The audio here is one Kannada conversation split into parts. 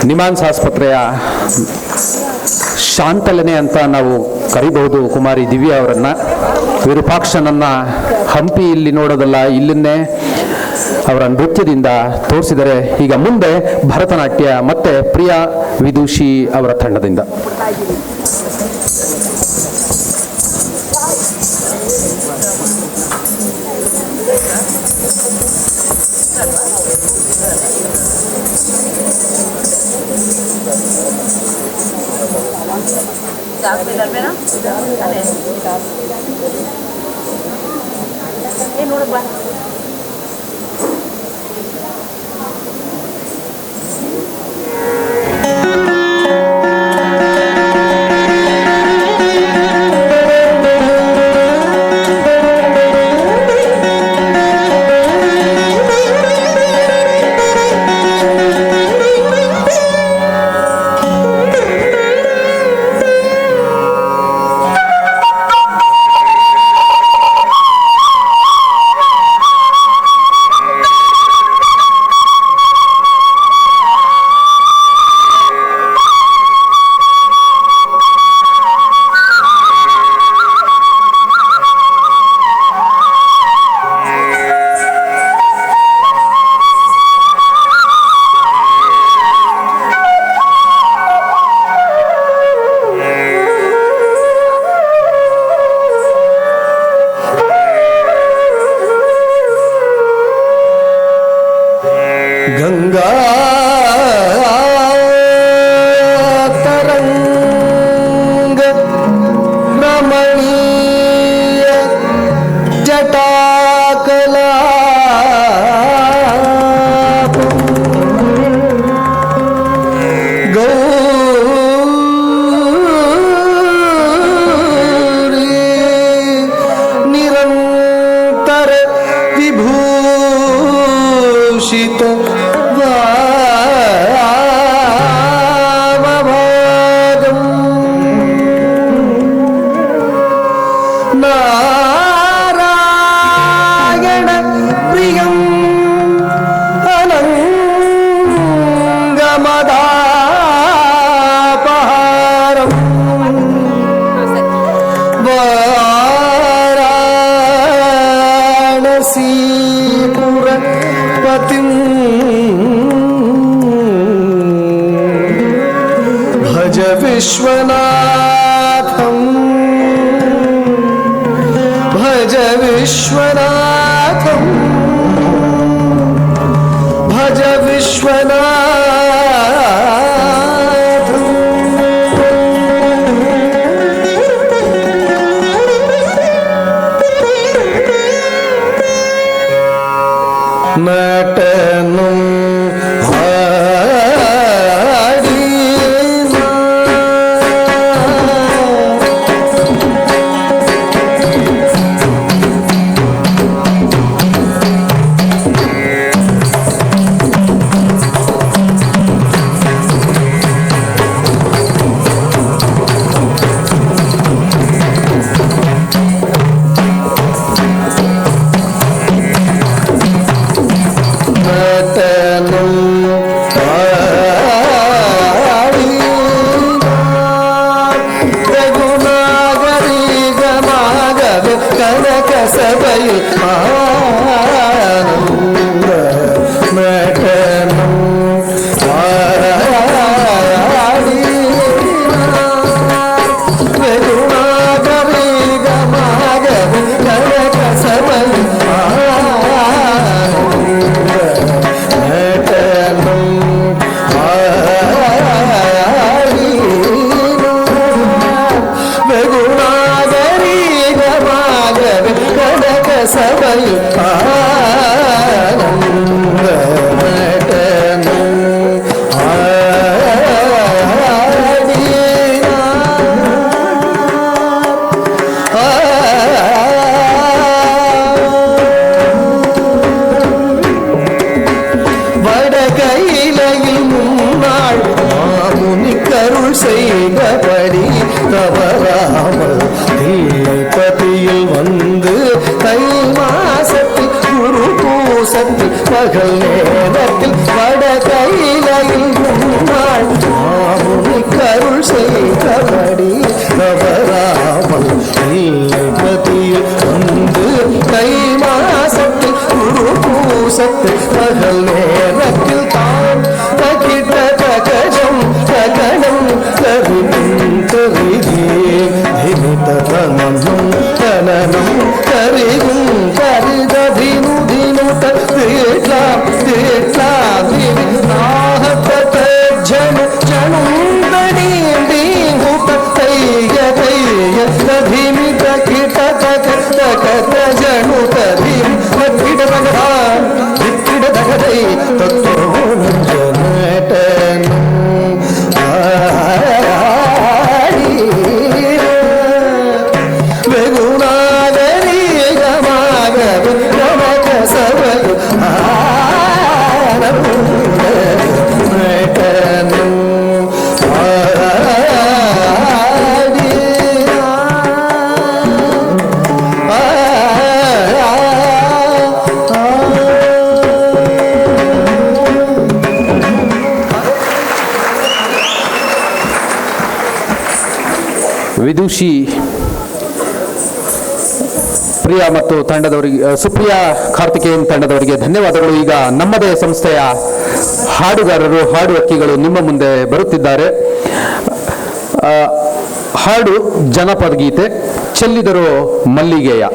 ನಿಮಾನ್ಸ್ ಆಸ್ಪತ್ರೆಯ ಶಾಂತಲನೆ ಅಂತ ನಾವು ಕರಿಬಹುದು ಕುಮಾರಿ ದಿವ್ಯಾ ಅವರನ್ನು. ವಿರೂಪಾಕ್ಷನನ್ನು ಹಂಪಿ ಇಲ್ಲಿ ನೋಡೋದಲ್ಲ, ಇಲ್ಲನ್ನೇ ಅವರ ನೃತ್ಯದಿಂದ ತೋರಿಸಿದರೆ. ಈಗ ಮುಂದೆ ಭರತನಾಟ್ಯ ಮತ್ತೆ ಪ್ರಿಯಾ ವಿದೂಷಿ ಅವರ ತಂಡದಿಂದ. செய்தபடி தவறாமல் தில்லைப்பதியில் வந்து தை மாசத்தில் குரு பூசத்தில் பகல் நேரத்தில் வட கையிலையில் முன்னாள் சத்து பகல் நேரத்தில் தான் தகிட்ட தகஜம் தகனம் கருதும் கருதி திமித தனமும் தனனும் கருகும் கருதினுதினுத தேட்லா தேட்லா நாகத்த ஜன ஜனுந்தடி ಧಿಮಿತ ಕೀಟ ಕಥ ಜನು ತಧಿಂ ಕಿಡ ಕಿಡ ದಗದೈ ತತ್ವ ಜನಟನು ಬೆಗುನಾಗರಿ ಗಮಾಗರು ಗಮಕ ಸವಲು ನಟನು ವಿದುಷಿ ಪ್ರಿಯಾ ಮತ್ತು ತಂಡದವರಿಗೆ ಸುಪ್ರಿಯಾ ಕಾರ್ತಿಕೇಯನ್ ತಂಡದವರಿಗೆ ಧನ್ಯವಾದಗಳು. ಈಗ ನಮ್ಮದೇ ಸಂಸ್ಥೆಯ ಹಾಡುಗಾರರು ಹಾಡು ಹಕ್ಕಿಗಳು ನಿಮ್ಮ ಮುಂದೆ ಬರುತ್ತಿದ್ದಾರೆ. ಹಾಡು ಜನಪದ ಗೀತೆ ಚೆಲ್ಲಿದರು ಮಲ್ಲಿಗೆಯ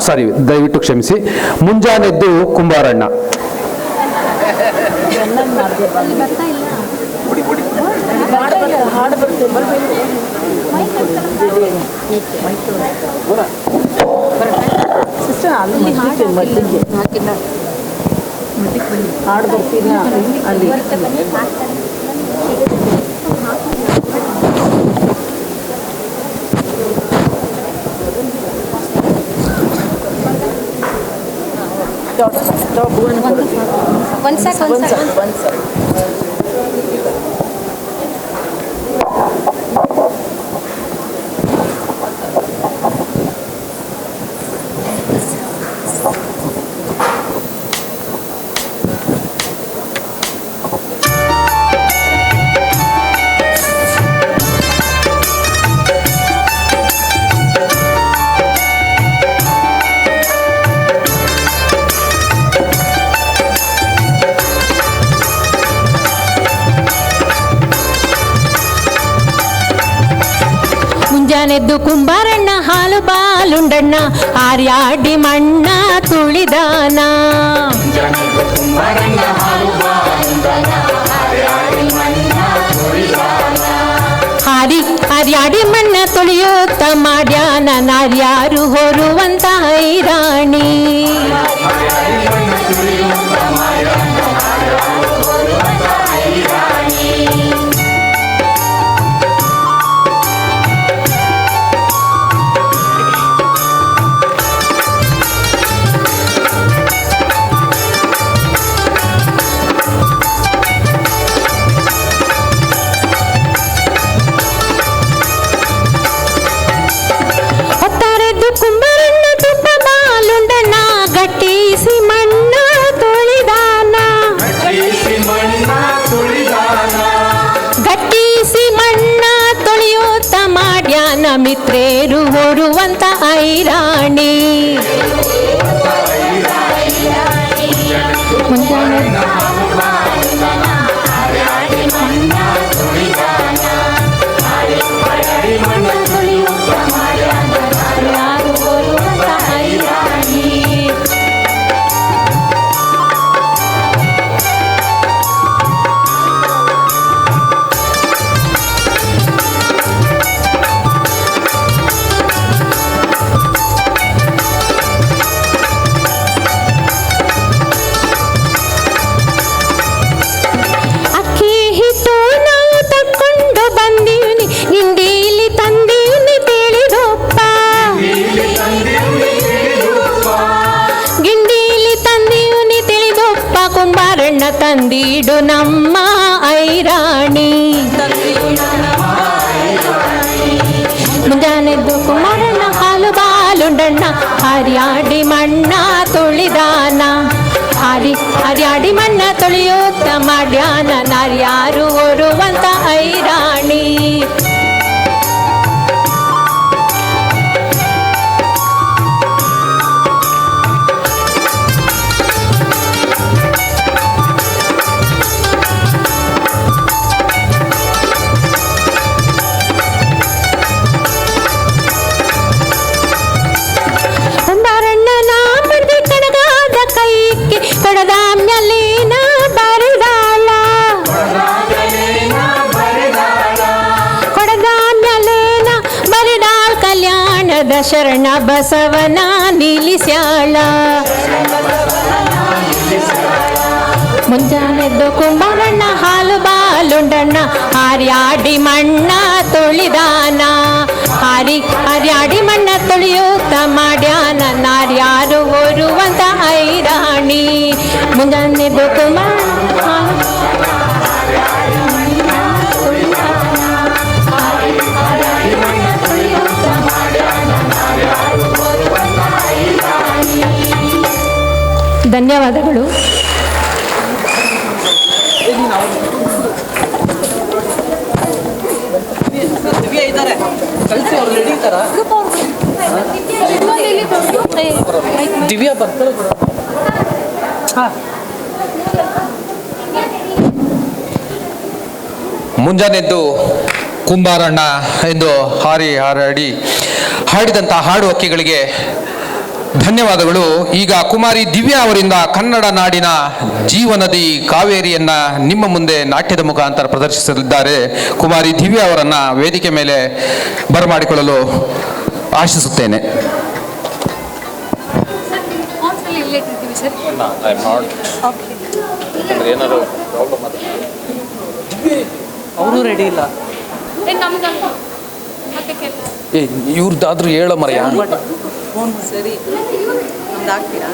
ಸಾರಿ ದಯವಿಟ್ಟು ಕ್ಷಮಿಸಿ, ಮುಂಜಾನೆದ್ದು ಕುಂಬಾರಣ್ಣ. ಹಾಡು ಬರ್ತೀನ ಅಲ್ಲಿ One sec. ಮುಂಜಾನೆದ್ದು ಕುಂಬಾರಣ್ಣ ಹಾಲು ಬಾಲುಂಡಣ್ಣ ಆರ್ಯಾಡಿ ಮಣ್ಣ ತುಳಿದಾನ. ಹಾರ್ಯಾಡಿ ಮಣ್ಣ ತುಳಿಯುತ್ತ ಮಾಡ್ಯಾನ ನಾರ್ಯಾರು ಹೊರುವಂತ ಹೈರಾಣಿ. ಕುಂಬಾರಣ್ಣ ತುಪ್ಪ ಬಾಲುಂಡಣ್ಣ ಗಟ್ಟಿಸಿ ಮಣ್ಣ ತುಳಿದಾನ. ಗಟ್ಟಿಸಿ ಮಣ್ಣ ತುಳಿಯುತ್ತ ಮಾಡ್ಯಾನ ಮಿತ್ರೇರು ಹೊರುವಂತ ಐರಾಣಿ. ಕುಂಬಾರಣ್ಣ ತಂದಿಡು ನಮ್ಮ ಐರಾಣಿ. ಮುಂಜಾನೆದ್ದು ಕುಂಬಾರಣ್ಣ ಹಾಲು ಬಾಲುಂಡಣ್ಣ ಹಾರ್ಯಾಡಿ ಮಣ್ಣ ತುಳಿದಾನ. ಹಾರ್ಯಾಡಿ ಮಣ್ಣ ತುಳಿಯುತ್ತ ಮಾಡ್ಯಾನ ನಾರ್ಯಾರು ಹೊರುವಂತ ಐರಾಣಿ. ಶರಣ ಬಸವನ ನಿಲ್ಲಿಸ್ಯಾಳ ಮುಂಜಾನೆದ್ದು ಕುಂಬಾರಣ್ಣ ಹಾಲು ಬಾಲುಂಡಣ್ಣ ಹಾರ್ಯಾಡಿ ಮಣ್ಣ ತೊಳಿದಾನ ಹಾರ್ಯಾಡಿ ಮಣ್ಣ ತೊಳೆಯುತ್ತ ಮಾಡ್ಯಾನ ನಾರ್ಯಾರು ಓರುವಂತ ಐರಾಣಿ ಮುಂಜಾನೆದ್ದು ಕುಂಬಾರಣ್ಣ ಧನ್ಯವಾದಗಳು. ದಿವ್ಯಾ ಬರ್ತಾಳೆ. ಮುಂಜಾನೆದ್ದು ಕುಂಬಾರಣ್ಣ ಎಂದು ಹಾರಾಡಿ ಹಾಡಿದಂಥ ಹಾಡು ಹಕ್ಕಿಗಳಿಗೆ ಧನ್ಯವಾದಗಳು. ಈಗ ಕುಮಾರಿ ದಿವ್ಯಾ ಅವರಿಂದ ಕನ್ನಡ ನಾಡಿನ ಜೀವನದಿ ಕಾವೇರಿಯನ್ನ ನಿಮ್ಮ ಮುಂದೆ ನಾಟ್ಯದ ಮುಖಾಂತರ ಪ್ರದರ್ಶಿಸಲಿದ್ದಾರೆ. ಕುಮಾರಿ ದಿವ್ಯಾ ಅವರನ್ನ ವೇದಿಕೆ ಮೇಲೆ ಬರಮಾಡಿಕೊಳ್ಳಲು ಆಶಿಸುತ್ತೇನೆ. ಅವರು ರೆಡಿ ಇಲ್ಲ. ಇವ್ರದ್ದಾದ್ರೂ ಹೇಳ ಮರೆಯ ಸರಿ, ಒಂದು ಹಾಕ್ತೀರಾ?